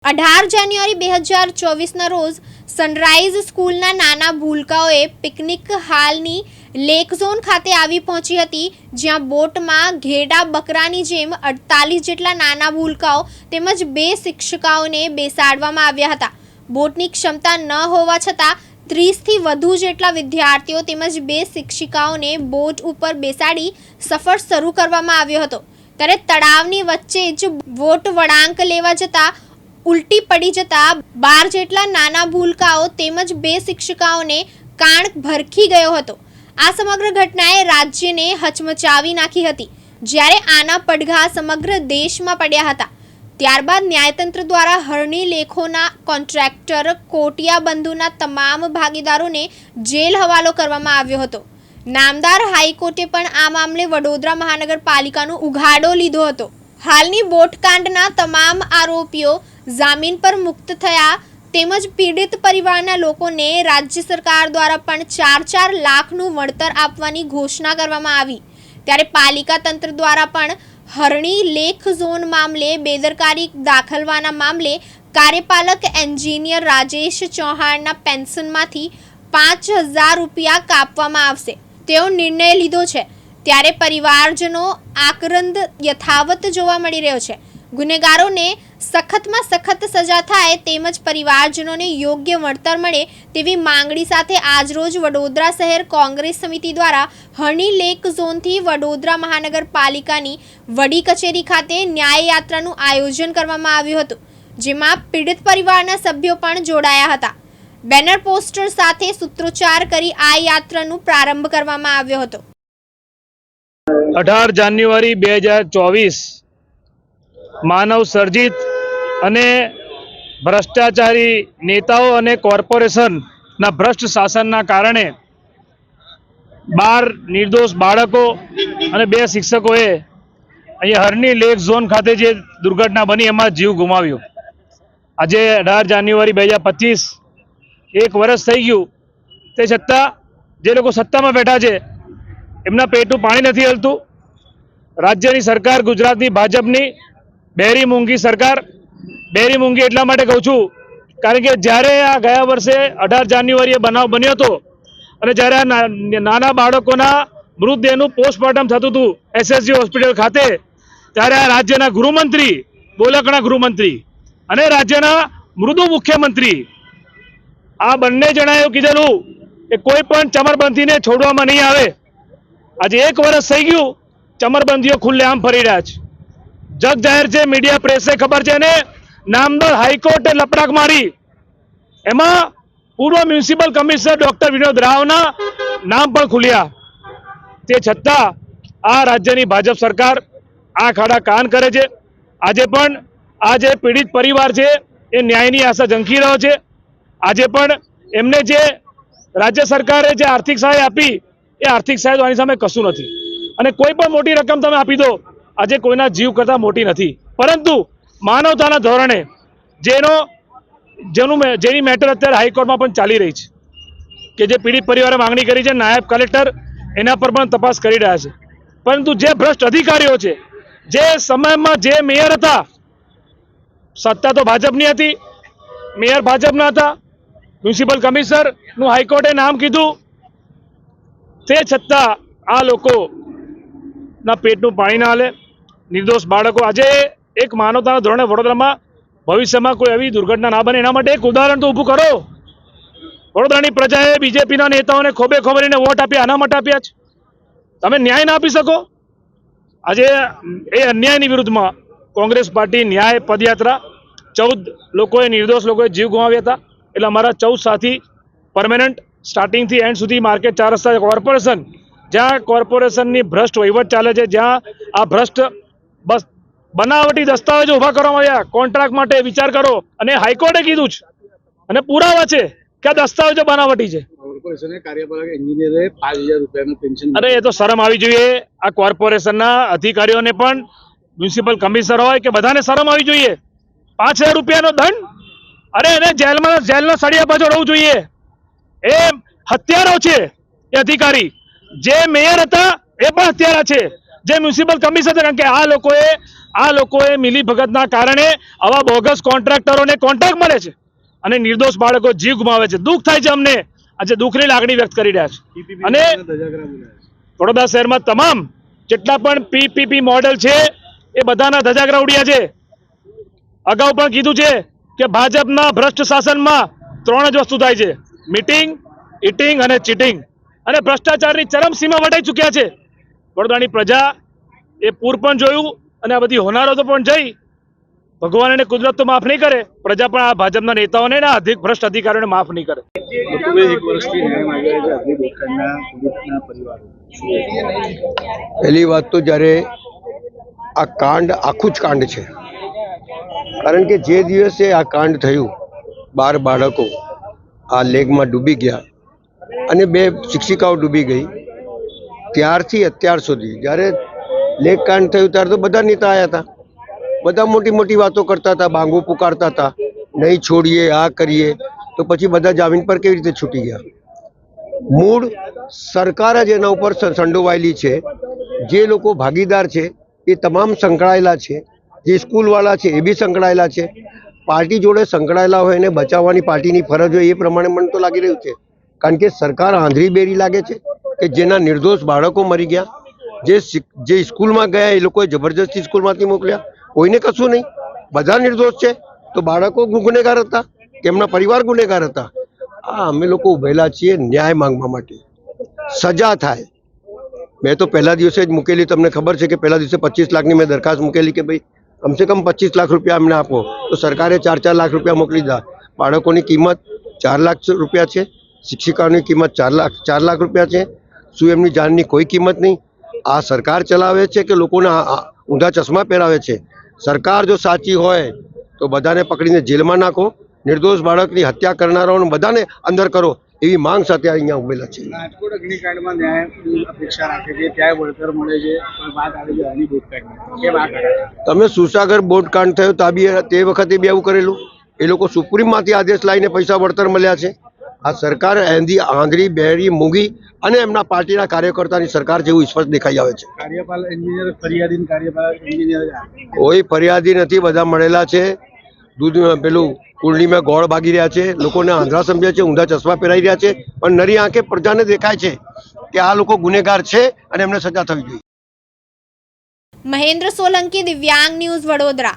18 જાન્યુઆરી 2024ના રોજ સનરાઈઝ સ્કૂલના નાના ભૂલકાઓએ પિકનિક હાલની લેક ઝોન ખાતે આવી પહોંચી હતી, જ્યાં બોટમાં ઘેડા બકરાની જેમ 48 જેટલા નાના ભૂલકાઓ તેમજ 2 શિક્ષિકાઓને બેસાડવામાં આવ્યા હતા। બોટની ક્ષમતા ન હોવા છતાં 30થી વધુ જેટલા વિદ્યાર્થીઓ તેમજ 2 શિક્ષિકાઓને બોટ ઉપર બેસાડી સફર શરૂ કરવામાં આવ્યો હતો। ત્યારે તળાવની વચ્ચે જ બોટ વળાંક લેવા જતા ઉલટી પડી જતા 12 જેટલા નાના ભૂલકાઓ તેમજ 2 શિક્ષિકાઓને કાન ભરખી ગયો હતો। આ સમગ્ર ઘટનાએ રાજ્યને હચમચાવી નાખી હતી, જ્યારે આના પડઘા સમગ્ર દેશમાં પડ્યા હતા। ત્યારબાદ ન્યાયતંત્ર દ્વારા હરણી લેખોના કોન્ટ્રાક્ટર કોટિયા બંધુના તમામ ભાગીદારોને જેલ હવાલો કરવામાં આવ્યો હતો। નામદાર હાઈકોર્ટે પણ આ મામલે વડોદરા મહાનગરપાલિકાનો ઉઘાડો લીધો હતો। હાલની બોટકાંડના તમામ આરોપીઓ જામીન પર મુક્ત થયા તેમજ પીડિત પરિવારના લોકોને રાજ્ય સરકાર દ્વારા પણ 4-4 લાખનું વળતર આપવાની ઘોષણા કરવામાં આવી। ત્યારે પાલિકા તંત્ર દ્વારા પણ હરણી લેક ઝોન મામલે બેદરકારી દાખવવાના મામલે કાર્યપાલક એન્જિનિયર રાજેશ ચૌહાણના પેન્શનમાંથી 5000 રૂપિયા કાપવામાં આવશે તેવો નિર્ણય લીધો છે। ત્યારે પરિવારજનો આક્રંદ યથાવત જોવા મળી રહ્યો છે। ગુનેગારોને સખતમાં સખત સજા થાય તેમજ પરિવારજનોને યોગ્ય વળતર મળે તેવી માંગણી સાથે આજરોજ વડોદરા શહેર કોંગ્રેસ સમિતિ દ્વારા હરણી લેક ઝોનથી વડોદરા મહાનગરપાલિકાની વડી કચેરી ખાતે ન્યાય યાત્રાનું આયોજન કરવામાં આવ્યું હતું, જેમાં પીડિત પરિવારના સભ્યો પણ જોડાયા હતા। બેનર પોસ્ટર સાથે સૂત્રોચ્ચાર કરી આ યાત્રાનો પ્રારંભ કરવામાં આવ્યો હતો। 18 જાન્યુઆરી 2024 માનવ સર્જિત અને ભ્રષ્ટાચારી નેતાઓ અને કોર્પોરેશનના ભ્રષ્ટ શાસનના કારણે 12 નિર્દોષ બાળકો અને 2 શિક્ષકોએ અહીંયા હરણી લેક ઝોન ખાતે જે દુર્ઘટના બની એમાં જીવ ગુમાવ્યો। આજે 18 જાન્યુઆરી 2025 એક વર્ષ થઈ ગયું, તે છતાં જે લોકો સત્તામાં બેઠા છે એમના પેટનું પાણી નથી હલતું। રાજ્યની સરકાર ગુજરાતની ભાજપની બહેરી મૂંગી સરકાર, બહેરી મૂંગી એટલા માટે કહું છું કારણ કે જ્યારે આ ગયા વર્ષે 18 જાન્યુઆરીએ બનાવ બન્યો હતો અને જ્યારે આ નાના બાળકોના મૃતદેહનું પોસ્ટમોર્ટમ થતું હતું એસએસજી હોસ્પિટલ ખાતે, ત્યારે આ રાજ્યના ગૃહમંત્રી, બોલકણા ગૃહમંત્રી અને રાજ્યના મૃદુ મુખ્યમંત્રી આ બંને જણાએ કીધેલું કે કોઈ પણ ચમરબંધીને છોડવામાં નહીં આવે। આજે એક વર્ષ થઈ ગયું, ચમરબંધીઓ ખુલ્લેઆમ ફરી રહ્યા છે। જગ જાહેર છે, મીડિયા પ્રેસને ખબર છે ને નામદાર હાઈકોર્ટે લપડાક મારી, એમાં પૂર્વ મ્યુનિસિપલ કમિશનર ડોક્ટર વિનોદ રાવના નામ પણ ખુલ્યા। તે છતાં આ રાજ્યની ભાજપ સરકાર આ ખાડા કાન કરે છે। આજે પણ આ જે પીડિત પરિવાર છે એ ન્યાયની આશા ઝંખી રહ્યો છે। આજે પણ એમને જે રાજ્ય સરકારે જે આર્થિક સહાય આપી એ આર્થિક સહાય આની સામે કશું નથી, અને કોઈ પણ મોટી રકમ તમે આપી દો આજે કોઈના જીવ કરતાં મોટી નથી, પરંતુ માનવતાના ધોરણે જેની મેટર અત્યારે હાઈકોર્ટમાં પણ ચાલી રહી છે કે જે પીડિત પરિવારે માંગણી કરી છે, નાયબ કલેક્ટર એના પર પણ તપાસ કરી રહ્યા છે। પરંતુ જે ભ્રષ્ટ અધિકારીઓ છે, જે સમયમાં જે મેયર હતા, સત્તા તો ભાજપની હતી, મેયર ભાજપના હતા, મ્યુનિસિપલ કમિશનરનું હાઈકોર્ટે નામ કીધું, તે છતાં આ લોકોના પેટનું પાણી ના હાલે। નિર્દોષ બાળકો આજે એક માનવતાના ધોરણે વડોદરામાં ભવિષ્યમાં કોઈ એવી દુર્ઘટના ના બને એના માટે એક ઉદાહરણ તો ઊભું કરો। વડોદરાની પ્રજાએ બીજેપીના નેતાઓને ખોબે ખોબરીને વોટ આપ્યા, આના માટે આપ્યા છે? તમે ન્યાય ના આપી શકો? આજે એ અન્યાયની વિરુદ્ધમાં કોંગ્રેસ પાર્ટી ન્યાય પદયાત્રા 14 લોકોએ, નિર્દોષ લોકોએ જીવ ગુમાવ્યા હતા, એટલે અમારા 14 સાથી પરમેનન્ટ સ્ટાર્ટિંગથી એન્ડ સુધી માર્કેટ 4 રસ્તા કોર્પોરેશન, જ્યાં કોર્પોરેશનની ભ્રષ્ટ વહીવટ ચાલે છે, જ્યાં આ ભ્રષ્ટ બસ બનાવટી દસ્તાવેજો ઊભા કરવામાં આવ્યા કોન્ટ્રાક્ટ માટે, વિચાર કરો। અને હાઈકોર્ટે કીધું છે અને પુરાવા છે કે આ દસ્તાવેજો બનાવટી છે। અરે એ તો શરમ આવી જોઈએ આ કોર્પોરેશનના અધિકારીઓને પણ, મ્યુનિસિપલ કમિશનર હોય કે બધાને શરમ આવી જોઈએ। 5000 રૂપિયાનો દંડ, અરે એને જેલના સળિયા પાછળ રહેવું જોઈએ। એ હત્યારો છે એ અધિકારી, જે મેયર હતા એ પણ હત્યારા છે। જે મ્યુનિસિપલ કમિશનર છે, કારણ કે આ લોકોએ મિલીભગતના કારણે આવા બોગસ કોન્ટ્રાક્ટરોને કોન્ટ્રાક્ટ મળે છે અને નિર્દોષ બાળકો જીવ ગુમાવે છે. દુઃખ થાય છે અમને, આજે દુઃખની લાગણી વ્યક્ત કરી રહ્યા છે. અને વડોદરા શહેરમાં તમામ જેટલા પણ પીપીપી મોડેલ છે એ બધાના ધજાગરા ઉડ્યા છે. અગાઉ પણ કીધું છે કે ભાજપના ભ્રષ્ટ શાસનમાં 3 જ વસ્તુ થાય છે: મીટિંગ, ઈટિંગ અને ચીટિંગ. અને ભ્રષ્ટાચારની ચરમસીમા વટાઈ ચૂક્યા છે. વડોદરાની પ્રજા એ પૂર પણ જોયું અને આ બધી હોનારતો પણ જઈ. ભગવાન અને કુદરત તો માફ નહીં કરે, પ્રજા પણ આ ભાજપના નેતાઓને ના ભ્રષ્ટ અધિકારીઓને માફ નહીં કરે. પહેલી વાત તો જ્યારે આ કાંડ આખું જ કાંડ છે, કારણ કે જે દિવસે આ કાંડ થયું 12 બાળકો આ લેકમાં ડૂબી ગયા અને 2 શિક્ષિકાઓ ડૂબી ગઈ, ત્યારથી અત્યાર સુધી જ્યારે લેક કાંડ થયું ત્યારે તો બધા નેતા આવ્યા હતા, બધા મોટી મોટી વાતો કરતા હતા, બાંગો પુકારતા હતા, નહીં છોડીએ, આ કરીએ. તો પછી બધા જામીન પર કેવી રીતે છૂટી ગયા? મૂળ સરકાર જ એના ઉપર સંડોવાયેલી છે. જે લોકો ભાગીદાર છે એ તમામ સંકળાયેલા છે, જે સ્કૂલવાળા છે એ બી સંકળાયેલા છે. પાર્ટી જોડે સંકળાયેલા હોય એને બચાવવાની પાર્ટીની ફરજ હોય એ પ્રમાણે મને તો લાગી રહ્યું છે. કારણ કે સરકાર આંધળી બેરી લાગે છે કે જેના નિર્દોષ બાળકો મરી ગયા, જે સ્કૂલમાં ગયા એ લોકોએ જબરજસ્તી સ્કૂલમાંથી મોકલ્યા, કોઈને કશું નહીં, બધા નિર્દોષ છે. તો બાળકો ગુનેગાર હતા કે એમના પરિવાર ગુનેગાર હતા? અમે લોકો ઉભેલા છીએ ન્યાય માંગવા માટે, સજા થાય. મેં તો પહેલા દિવસે જ મૂકેલી, તમને ખબર છે કે પહેલા દિવસે 25 લાખની મેં દરખાસ્ત મૂકેલી કે ભાઈ કમસે કમ 25 લાખ રૂપિયા અમને આપો. તો સરકારે 4 લાખ રૂપિયા મોકલી દીધા. બાળકોની કિંમત 4 લાખ રૂપિયા છે, શિક્ષિકાઓની કિંમત 4 લાખ રૂપિયા છે. શું એમની જાનની કોઈ કિંમત નહીં? આ સરકાર ચલાવે છે કે લોકોને ઊંધા ચશ્મા પહેરાવે છે? સરકાર જો સાચી હોય તો બધાને પકડીને જેલમાં નાખો, નિર્દોષ બાળકની હત્યા કરનારાઓને બધાને અંદર કરો, એવી માંગ સાથે અહીંયા ઉભેલા છે. રાજકોટ અગ્નિકાંડમાં ન્યાયની અપેક્ષા રાખે છે, ત્યાં વળતર મળે છે, પણ વાત આવી છે હની બોટકાંડની. કેમ આ કરે? તમે સુસાગર બોટકાંડ થયો તે વખતે બી આવું કરેલું. એ લોકો સુપ્રીમમાંથી આદેશ લાવીને પૈસા વળતર મળ્યા છે. આ સરકાર આંધળી બેરી મૂંગી અને એમના પાર્ટીના કાર્યકર્તાની સરકાર જેવું સ્પષ્ટ દેખાઈ આવે છે. કાર્યપાલ એન્જિનિયર ફરિયાદી કાર્યપાલ એન્જિનિયર કોઈ ફરિયાદી નથી, બધા મળેલા છે. દૂધ પેલું કુંડલીમાં ગોળ ભાગી રહ્યા છે, લોકોને આંધળા સમજ્યા છે, ઊંધા ચશ્મા પહેરાઈ રહ્યા છે, પણ નરી આંખે પ્રજાને દેખાય છે કે આ લોકો ગુનેગાર છે અને એમને સજા થવી જોઈએ. મહેન્દ્ર સોલંકી, દિવ્યાંગ ન્યૂઝ, વડોદરા.